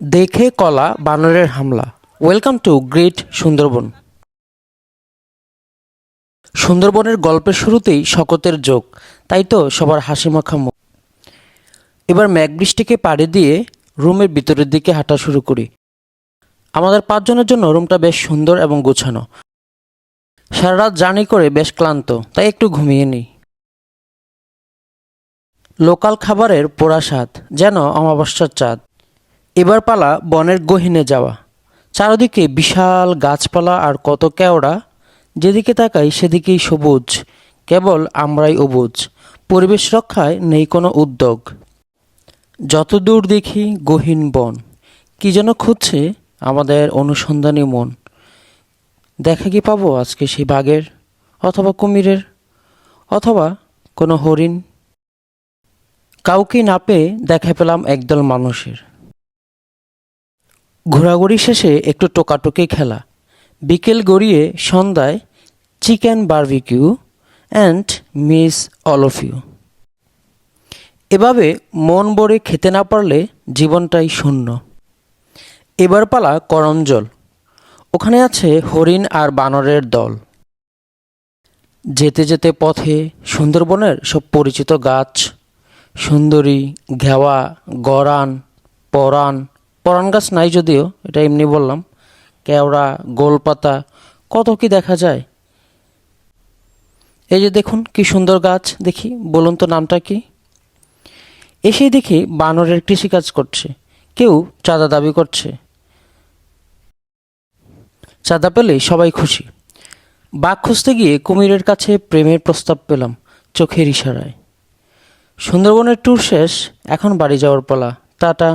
দেখে কলা বানরের হামলা। Welcome to great Sundarban. সুন্দরবনের গল্পের শুরুতেই শকতের যোগ, তাই তো সবার হাসিমাখা মুখ। এবার মেঘবৃষ্টিকে পাড়ি দিয়ে রুমের ভিতরের দিকে হাঁটা শুরু করি। আমাদের 5 জনের জন্য রুমটা বেশ সুন্দর এবং গোছানো। সারা রাত জার্নি করে বেশ ক্লান্ত, তাই একটু ঘুমিয়ে নিই। লোকাল খাবারের পোড়া স্বাদ, যেন অমাবস্যার চাঁদ। এবার পালা বনের গহীনে যাওয়া। চারদিকে বিশাল গাছপালা আর কত কেওড়া, যেদিকে তাকাই সেদিকেই সবুজ, কেবল আমরাই অবুঝ। পরিবেশ রক্ষায় নেই কোনো উদ্যোগ। যতদূর দেখি গহীন বন, কি যেন খুঁজছে আমাদের অনুসন্ধানী মন। দেখা কি পাবো আজকে সেই বাঘের, অথবা কুমিরের, অথবা কোনো হরিণ? কাউকে না পেয়ে দেখা পেলাম একদল মানুষের। ঘোরাঘুরি শেষে একটু টোকাটুকি খেলা। বিকেল গড়িয়ে সন্ধ্যায় chicken barbecue and miss all of you. এভাবে মন ভরে খেতে না পারলে জীবনটাই শূন্য। এবার পালা করমজল। ওখানে আছে হরিণ আর বানরের দল। যেতে যেতে পথে সুন্দরবনের সব পরিচিত গাছ, সুন্দরী, ঘেওয়া, গরান, পরাণ। পরাণ গাছ নাই যদিও, এটা এমনি বললাম। কেওড়া, গোলপাতা, কত কি দেখা যায়। এই যে দেখুন কি সুন্দর গাছ, দেখি বলুন তো নামটা কি? এসেই দেখি বানরের কৃষিকাজ করছে, কেউ চাঁদা দাবি করছে। চাঁদা পেলেই সবাই খুশি। বাঘ খুঁজতে গিয়ে কুমিরের কাছে প্রেমের প্রস্তাব পেলাম চোখের ইশারায়। সুন্দরবনের ট্যুর শেষ, এখন বাড়ি যাওয়ার পালা। টাটা।